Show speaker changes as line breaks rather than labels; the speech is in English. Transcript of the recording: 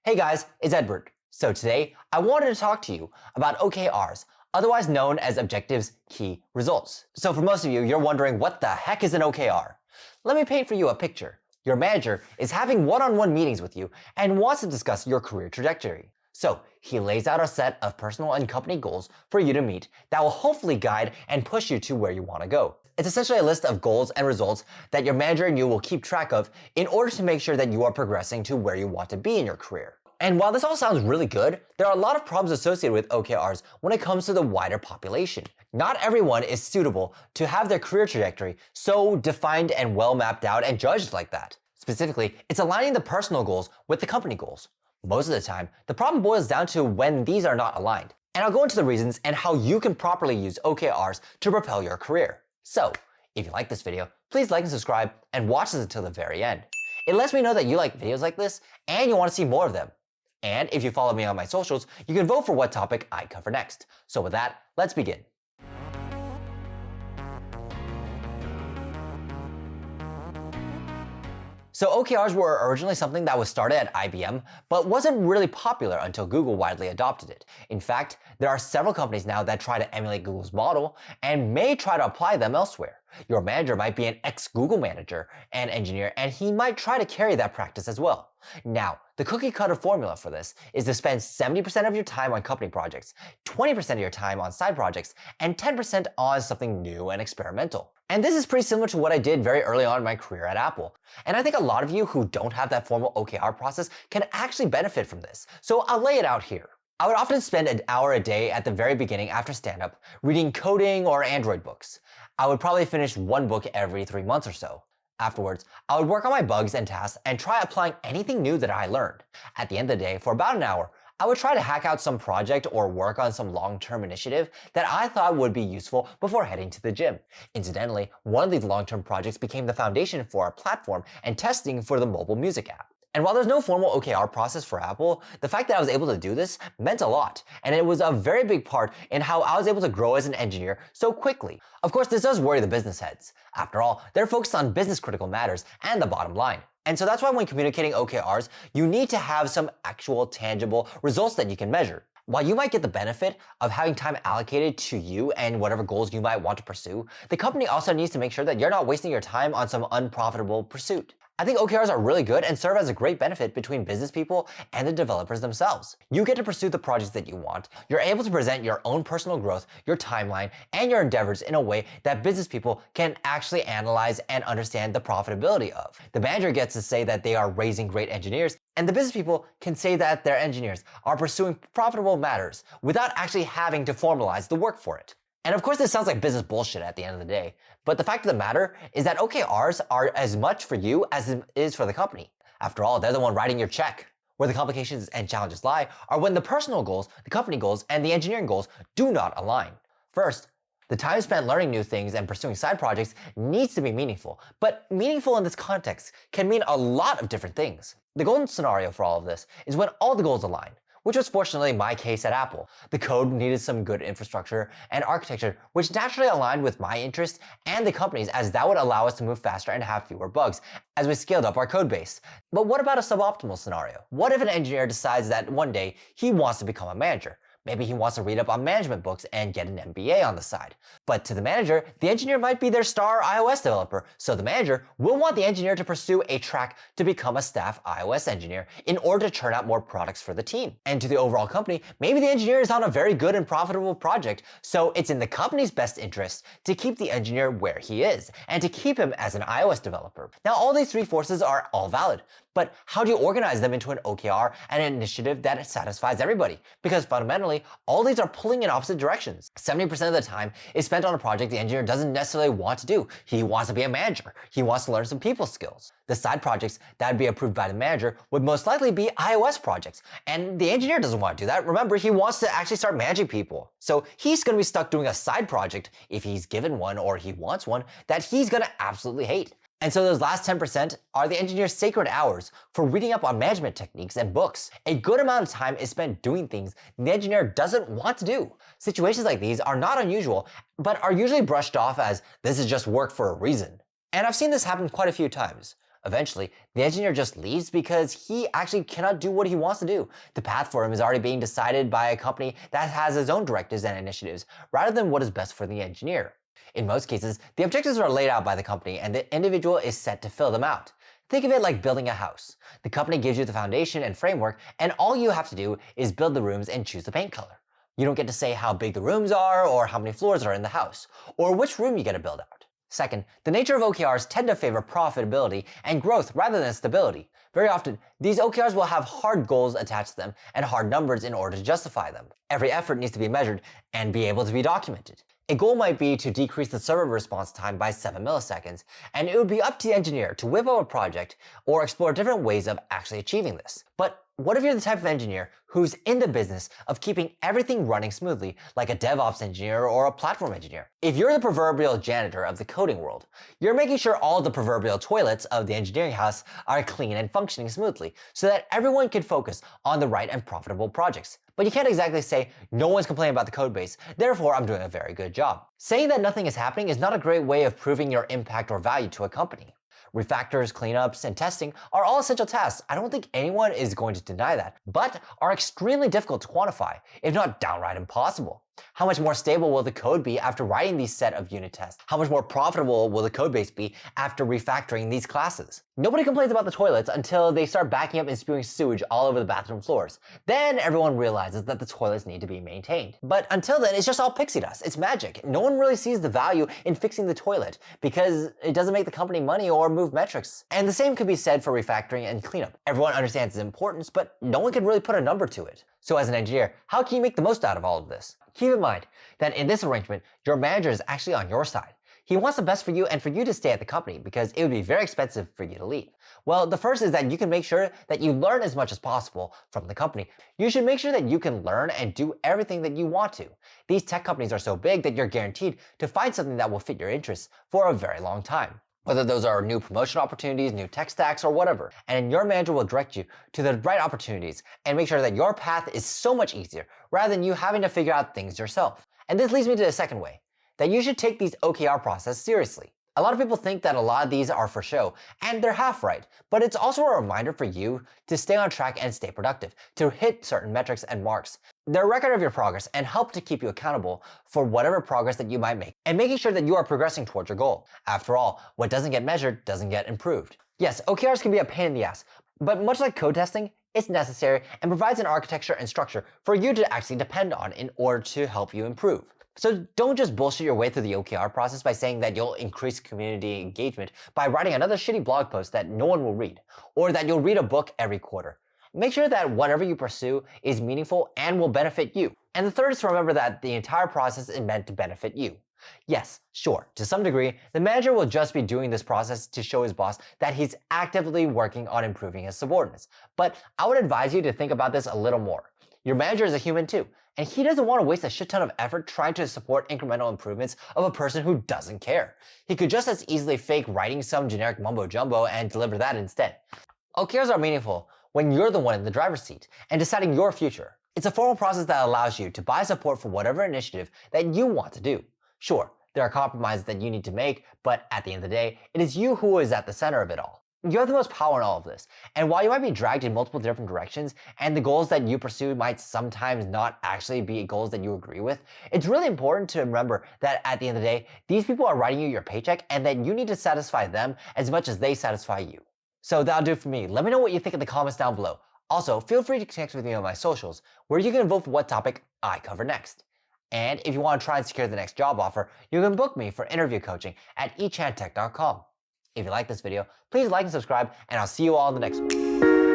Hey guys, it's Edward. So today, I wanted to talk to you about OKRs, otherwise known as Objectives Key Results. So for most of you, you're wondering what the heck is an OKR? Let me paint for you a picture. Your manager is having one-on-one meetings with you and wants to discuss your career trajectory. So he lays out a set of personal and company goals for you to meet that will hopefully guide and push you to where you want to go. It's essentially a list of goals and results that your manager and you will keep track of in order to make sure that you are progressing to where you want to be in your career. And while this all sounds really good, there are a lot of problems associated with OKRs when it comes to the wider population. Not everyone is suitable to have their career trajectory so defined and well mapped out and judged like that. Specifically, it's aligning the personal goals with the company goals. Most of the time, the problem boils down to when these are not aligned. And I'll go into the reasons and how you can properly use OKRs to propel your career. So, if you like this video, please like and subscribe and watch this until the very end. It lets me know that you like videos like this and you want to see more of them. And if you follow me on my socials, you can vote for what topic I cover next. So with that, let's begin. So OKRs were originally something that was started at IBM, but wasn't really popular until Google widely adopted it. In fact, there are several companies now that try to emulate Google's model and may try to apply them elsewhere. Your manager might be an ex-Google manager and engineer, and he might try to carry that practice as well. Now, the cookie cutter formula for this is to spend 70% of your time on company projects, 20% of your time on side projects, and 10% on something new and experimental. And this is pretty similar to what I did very early on in my career at Apple. And I think a lot of you who don't have that formal OKR process can actually benefit from this. So I'll lay it out here. I would often spend an hour a day at the very beginning after stand-up reading coding or Android books. I would probably finish one book every 3 months or so. Afterwards, I would work on my bugs and tasks and try applying anything new that I learned. At the end of the day, for about an hour, I would try to hack out some project or work on some long-term initiative that I thought would be useful before heading to the gym. Incidentally, one of these long-term projects became the foundation for our platform and testing for the mobile music app. And while there's no formal OKR process for Apple, the fact that I was able to do this meant a lot, and it was a very big part in how I was able to grow as an engineer so quickly. Of course, this does worry the business heads. After all, they're focused on business critical matters and the bottom line. And so that's why when communicating OKRs, you need to have some actual tangible results that you can measure. While you might get the benefit of having time allocated to you and whatever goals you might want to pursue, the company also needs to make sure that you're not wasting your time on some unprofitable pursuit. I think OKRs are really good and serve as a great benefit between business people and the developers themselves. You get to pursue the projects that you want. You're able to present your own personal growth, your timeline, and your endeavors in a way that business people can actually analyze and understand the profitability of. The manager gets to say that they are raising great engineers, and the business people can say that their engineers are pursuing profitable matters without actually having to formalize the work for it. And of course, this sounds like business bullshit at the end of the day, but the fact of the matter is that OKRs are as much for you as it is for the company. After all, they're the one writing your check. Where the complications and challenges lie are when the personal goals, the company goals, and the engineering goals do not align. First, the time spent learning new things and pursuing side projects needs to be meaningful, but meaningful in this context can mean a lot of different things. The golden scenario for all of this is when all the goals align, which was fortunately my case at Apple. The code needed some good infrastructure and architecture, which naturally aligned with my interests and the company's, as that would allow us to move faster and have fewer bugs as we scaled up our code base. But what about a suboptimal scenario? What if an engineer decides that one day he wants to become a manager? Maybe he wants to read up on management books and get an MBA on the side. But to the manager, the engineer might be their star iOS developer, so the manager will want the engineer to pursue a track to become a staff iOS engineer in order to churn out more products for the team. And to the overall company, maybe the engineer is on a very good and profitable project, so it's in the company's best interest to keep the engineer where he is and to keep him as an iOS developer. Now, all these three forces are all valid, but how do you organize them into an OKR and an initiative that satisfies everybody? Because fundamentally, all these are pulling in opposite directions. 70% of the time is spent on a project the engineer doesn't necessarily want to do. He wants to be a manager. He wants to learn some people skills. The side projects that would be approved by the manager would most likely be iOS projects. And the engineer doesn't want to do that. Remember, he wants to actually start managing people. So he's going to be stuck doing a side project if he's given one or he wants one that he's going to absolutely hate. And so those last 10% are the engineer's sacred hours for reading up on management techniques and books. A good amount of time is spent doing things the engineer doesn't want to do. Situations like these are not unusual, but are usually brushed off as this is just work for a reason. And I've seen this happen quite a few times. Eventually, the engineer just leaves because he actually cannot do what he wants to do. The path for him is already being decided by a company that has its own directives and initiatives, rather than what is best for the engineer. In most cases, the objectives are laid out by the company and the individual is set to fill them out. Think of it like building a house. The company gives you the foundation and framework, and all you have to do is build the rooms and choose the paint color. You don't get to say how big the rooms are or how many floors are in the house, or which room you get to build out. Second, the nature of OKRs tend to favor profitability and growth rather than stability. Very often, these OKRs will have hard goals attached to them and hard numbers in order to justify them. Every effort needs to be measured and be able to be documented. A goal might be to decrease the server response time by 7 milliseconds, and it would be up to the engineer to whip out a project or explore different ways of actually achieving this. But what if you're the type of engineer who's in the business of keeping everything running smoothly, like a DevOps engineer or a platform engineer? If you're the proverbial janitor of the coding world, you're making sure all the proverbial toilets of the engineering house are clean and functioning smoothly so that everyone can focus on the right and profitable projects. But you can't exactly say, no one's complaining about the code base, therefore I'm doing a very good job. Saying that nothing is happening is not a great way of proving your impact or value to a company. Refactors, cleanups, and testing are all essential tasks. I don't think anyone is going to deny that, but are extremely difficult to quantify, if not downright impossible. How much more stable will the code be after writing these set of unit tests? How much more profitable will the codebase be after refactoring these classes? Nobody complains about the toilets until they start backing up and spewing sewage all over the bathroom floors. Then everyone realizes that the toilets need to be maintained. But until then, it's just all pixie dust. It's magic. No one really sees the value in fixing the toilet because it doesn't make the company money or move metrics. And the same could be said for refactoring and cleanup. Everyone understands its importance, but no one can really put a number to it. So as an engineer, how can you make the most out of all of this? Keep in mind that in this arrangement, your manager is actually on your side. He wants the best for you and for you to stay at the company because it would be very expensive for you to leave. Well, the first is that you can make sure that you learn as much as possible from the company. You should make sure that you can learn and do everything that you want to. These tech companies are so big that you're guaranteed to find something that will fit your interests for a very long time. Whether those are new promotion opportunities, new tech stacks, or whatever. And your manager will direct you to the right opportunities and make sure that your path is so much easier rather than you having to figure out things yourself. And this leads me to the second way, that you should take these OKR process seriously. A lot of people think that a lot of these are for show, and they're half right, but it's also a reminder for you to stay on track and stay productive, to hit certain metrics and marks. They're a record of your progress and help to keep you accountable for whatever progress that you might make, and making sure that you are progressing towards your goal. After all, what doesn't get measured doesn't get improved. Yes, OKRs can be a pain in the ass, but much like code testing, it's necessary and provides an architecture and structure for you to actually depend on in order to help you improve. So don't just bullshit your way through the OKR process by saying that you'll increase community engagement by writing another shitty blog post that no one will read, or that you'll read a book every quarter. Make sure that whatever you pursue is meaningful and will benefit you. And the third is to remember that the entire process is meant to benefit you. Yes, sure, to some degree, the manager will just be doing this process to show his boss that he's actively working on improving his subordinates. But I would advise you to think about this a little more. Your manager is a human too, and he doesn't want to waste a shit ton of effort trying to support incremental improvements of a person who doesn't care. He could just as easily fake writing some generic mumbo jumbo and deliver that instead. OKRs are meaningful when you're the one in the driver's seat and deciding your future. It's a formal process that allows you to buy support for whatever initiative that you want to do. Sure, there are compromises that you need to make, but at the end of the day, it is you who is at the center of it all. You have the most power in all of this, and while you might be dragged in multiple different directions, and the goals that you pursue might sometimes not actually be goals that you agree with, it's really important to remember that at the end of the day, these people are writing you your paycheck and that you need to satisfy them as much as they satisfy you. So that'll do it for me. Let me know what you think in the comments down below. Also, feel free to connect with me on my socials, where you can vote for what topic I cover next. And if you want to try and secure the next job offer, you can book me for interview coaching at echantech.com. If you like this video, please like and subscribe, and I'll see you all in the next one.